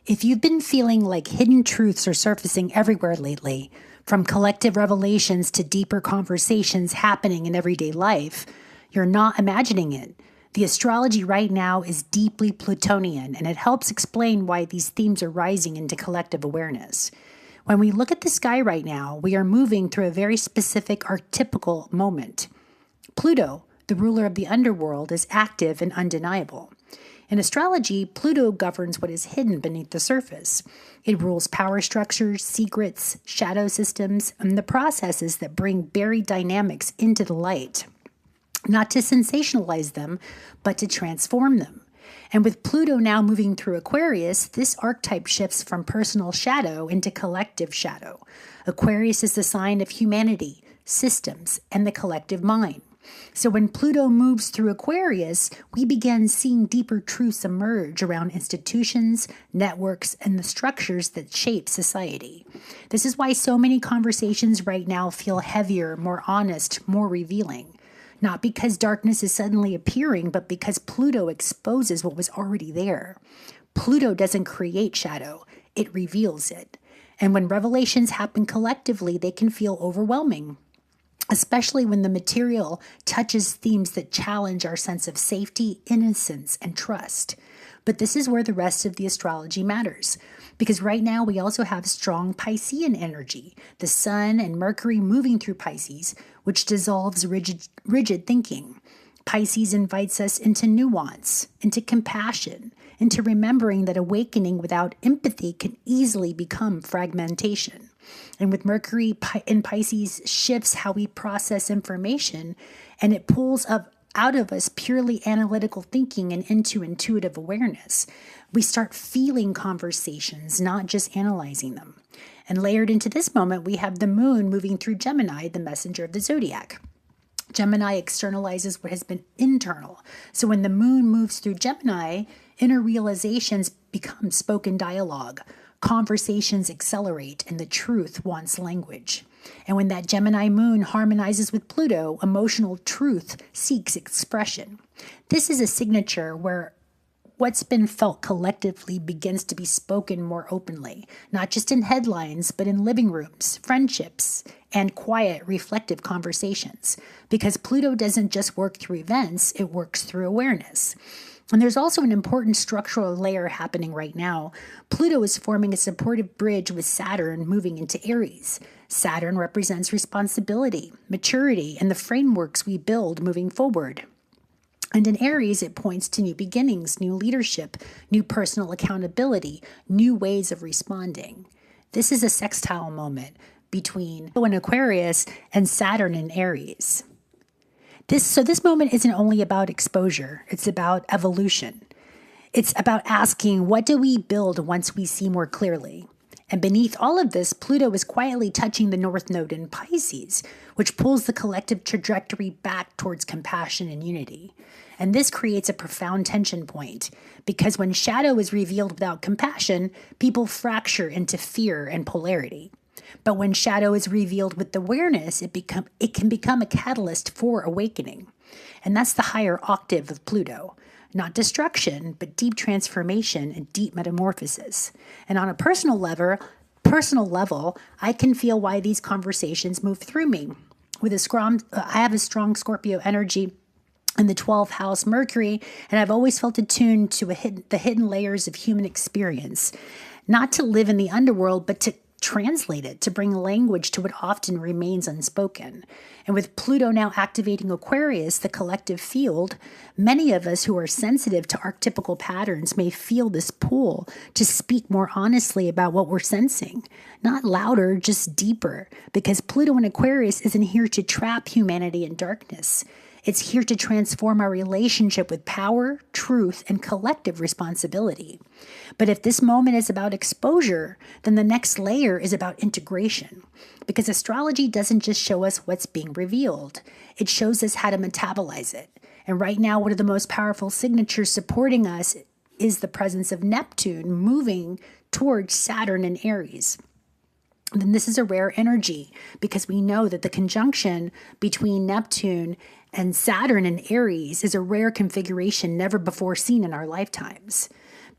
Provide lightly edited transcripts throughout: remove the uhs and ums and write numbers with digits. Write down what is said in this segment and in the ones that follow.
If you've been feeling like hidden truths are surfacing everywhere lately, from collective revelations to deeper conversations happening in everyday life, you're not imagining it. The astrology right now is deeply Plutonian, and it helps explain why these themes are rising into collective awareness. When we look at the sky right now, we are moving through a very specific archetypal moment. Pluto, the ruler of the underworld, is active and undeniable. In astrology, Pluto governs what is hidden beneath the surface. It rules power structures, secrets, shadow systems, and the processes that bring buried dynamics into the light. Not to sensationalize them, but to transform them. And with Pluto now moving through Aquarius, this archetype shifts from personal shadow into collective shadow. Aquarius is the sign of humanity, systems, and the collective mind. So when Pluto moves through Aquarius, we begin seeing deeper truths emerge around institutions, networks, and the structures that shape society. This is why so many conversations right now feel heavier, more honest, more revealing. Not because darkness is suddenly appearing, but because Pluto exposes what was already there. Pluto doesn't create shadow, it reveals it. And when revelations happen collectively, they can feel overwhelming, especially when the material touches themes that challenge our sense of safety, innocence, and trust. But this is where the rest of the astrology matters, because right now we also have strong Piscean energy, the Sun and Mercury moving through Pisces, which dissolves rigid thinking. Pisces invites us into nuance, into compassion, into remembering that awakening without empathy can easily become fragmentation. And with Mercury in Pisces shifts how we process information, and it pulls out of us purely analytical thinking and into intuitive awareness. We start feeling conversations, not just analyzing them. And layered into this moment, we have the moon moving through Gemini, the messenger of the zodiac. Gemini externalizes what has been internal. So when the moon moves through Gemini, inner realizations become spoken dialogue. Conversations accelerate, and the truth wants language. And when that Gemini moon harmonizes with Pluto, emotional truth seeks expression. This is a signature where what's been felt collectively begins to be spoken more openly, not just in headlines, but in living rooms, friendships, and quiet, reflective conversations. Because Pluto doesn't just work through events, it works through awareness. And there's also an important structural layer happening right now. Pluto is forming a supportive bridge with Saturn moving into Aries. Saturn represents responsibility, maturity, and the frameworks we build moving forward. And in Aries, it points to new beginnings, new leadership, new personal accountability, new ways of responding. This is a sextile moment between Pluto in Aquarius and Saturn in Aries. This moment isn't only about exposure, it's about evolution. It's about asking, what do we build once we see more clearly? And beneath all of this, Pluto is quietly touching the North Node in Pisces, which pulls the collective trajectory back towards compassion and unity. And this creates a profound tension point, because when shadow is revealed without compassion, people fracture into fear and polarity. But when shadow is revealed with awareness, it can become a catalyst for awakening. And that's the higher octave of Pluto. Not destruction, but deep transformation and deep metamorphosis. And on a personal level, I can feel why these conversations move through me. I have a strong Scorpio energy in the 12th house Mercury, and I've always felt attuned to the hidden layers of human experience. Not to live in the underworld, but to translate it, to bring language to what often remains unspoken. And with Pluto now activating Aquarius, the collective field, many of us who are sensitive to archetypical patterns may feel this pull to speak more honestly about what we're sensing. Not louder, just deeper, because Pluto in Aquarius isn't here to trap humanity in darkness. It's here to transform our relationship with power, truth, and collective responsibility. But if this moment is about exposure, then the next layer is about integration. Because astrology doesn't just show us what's being revealed, it shows us how to metabolize it. And right now, one of the most powerful signatures supporting us is the presence of Neptune moving towards Saturn and Aries. Then this is a rare energy, because we know that the conjunction between Neptune and Saturn and Aries is a rare configuration never before seen in our lifetimes.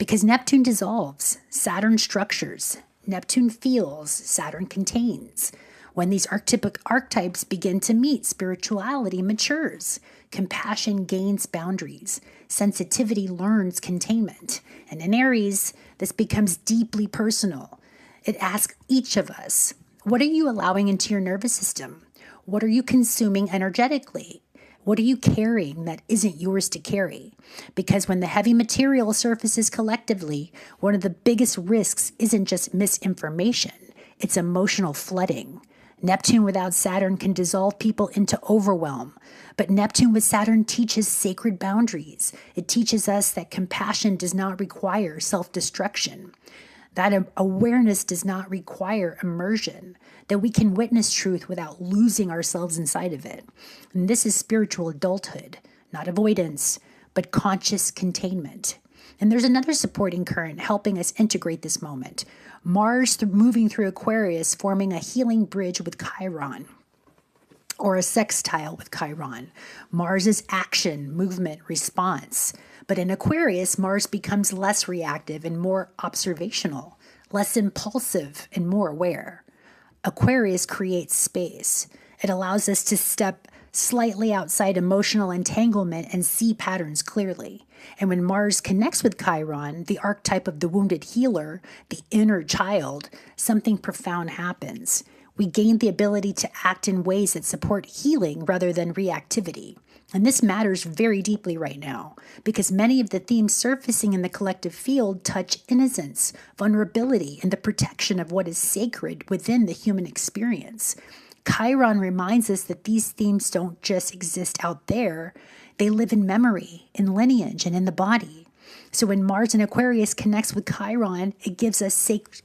Because Neptune dissolves, Saturn structures. Neptune feels, Saturn contains. When these archetypes begin to meet, spirituality matures. Compassion gains boundaries. Sensitivity learns containment. And in Aries, this becomes deeply personal. It asks each of us, what are you allowing into your nervous system? What are you consuming energetically? What are you carrying that isn't yours to carry? Because when the heavy material surfaces collectively, one of the biggest risks isn't just misinformation, it's emotional flooding. Neptune without Saturn can dissolve people into overwhelm. But Neptune with Saturn teaches sacred boundaries. It teaches us that compassion does not require self-destruction. That awareness does not require immersion, that we can witness truth without losing ourselves inside of it. And this is spiritual adulthood, not avoidance, but conscious containment. And there's another supporting current helping us integrate this moment. Mars moving through Aquarius, forming a healing bridge with Chiron, or a sextile with Chiron. Mars is action, movement, response. But in Aquarius, Mars becomes less reactive and more observational, less impulsive and more aware. Aquarius creates space. It allows us to step slightly outside emotional entanglement and see patterns clearly. And when Mars connects with Chiron, the archetype of the wounded healer, the inner child, something profound happens. We gain the ability to act in ways that support healing rather than reactivity. And this matters very deeply right now because many of the themes surfacing in the collective field touch innocence, vulnerability, and the protection of what is sacred within the human experience. Chiron reminds us that these themes don't just exist out there. They live in memory, in lineage, and in the body. So when Mars in Aquarius connects with Chiron, it gives us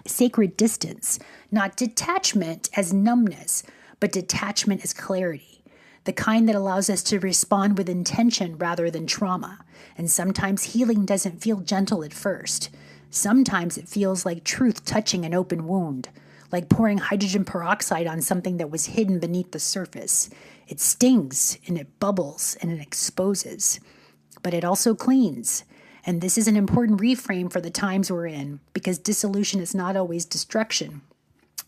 sacred distance, not detachment as numbness, but detachment as clarity. The kind that allows us to respond with intention rather than trauma. And sometimes healing doesn't feel gentle at first. Sometimes it feels like truth touching an open wound, like pouring hydrogen peroxide on something that was hidden beneath the surface. It stings and it bubbles and it exposes, but it also cleans. And this is an important reframe for the times we're in because dissolution is not always destruction.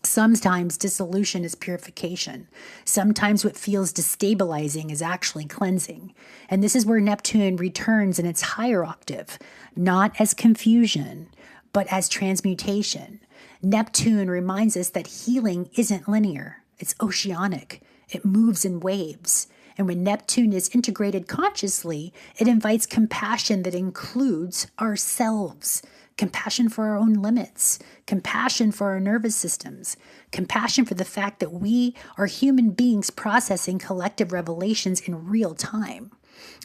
Sometimes dissolution is purification. Sometimes what feels destabilizing is actually cleansing. And this is where Neptune returns in its higher octave, not as confusion, but as transmutation. Neptune reminds us that healing isn't linear. It's oceanic. It moves in waves. And when Neptune is integrated consciously, it invites compassion that includes ourselves. Compassion for our own limits, compassion for our nervous systems, compassion for the fact that we are human beings processing collective revelations in real time.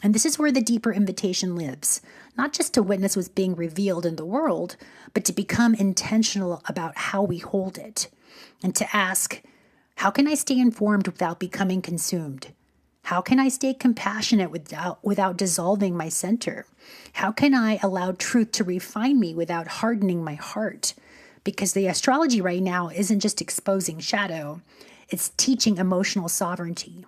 And this is where the deeper invitation lives, not just to witness what's being revealed in the world, but to become intentional about how we hold it, and to ask, how can I stay informed without becoming consumed? How can I stay compassionate without dissolving my center? How can I allow truth to refine me without hardening my heart? Because the astrology right now isn't just exposing shadow, it's teaching emotional sovereignty.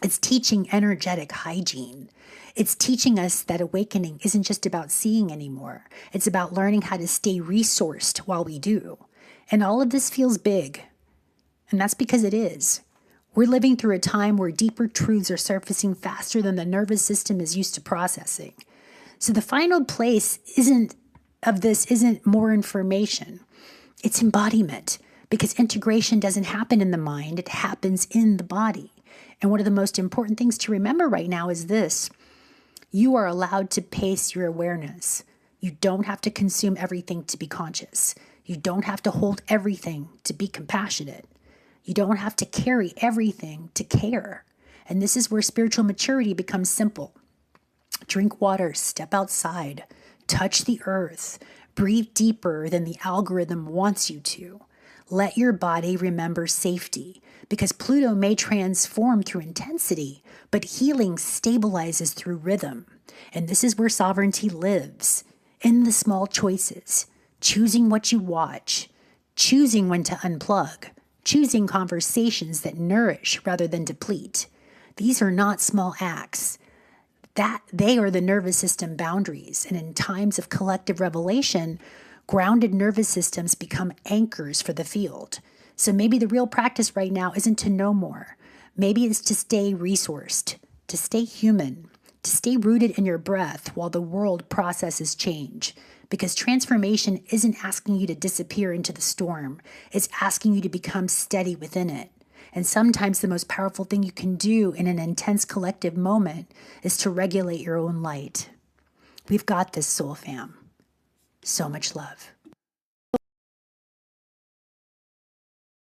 It's teaching energetic hygiene. It's teaching us that awakening isn't just about seeing anymore. It's about learning how to stay resourced while we do. And all of this feels big. And that's because it is. We're living through a time where deeper truths are surfacing faster than the nervous system is used to processing. So the final place isn't more information. It's embodiment, because integration doesn't happen in the mind, it happens in the body. And one of the most important things to remember right now is this. You are allowed to pace your awareness. You don't have to consume everything to be conscious. You don't have to hold everything to be compassionate. You don't have to carry everything to care. And this is where spiritual maturity becomes simple. Drink water, step outside, touch the earth, breathe deeper than the algorithm wants you to. Let your body remember safety, because Pluto may transform through intensity, but healing stabilizes through rhythm. And this is where sovereignty lives, in the small choices, choosing what you watch, choosing when to unplug, choosing conversations that nourish rather than deplete. These are not small acts. That they are the nervous system boundaries. And in times of collective revelation, grounded nervous systems become anchors for the field. So maybe the real practice right now isn't to know more. Maybe it's to stay resourced, to stay human, to stay rooted in your breath while the world processes change. Because transformation isn't asking you to disappear into the storm. It's asking you to become steady within it. And sometimes the most powerful thing you can do in an intense collective moment is to regulate your own light. We've got this, soul fam. So much love.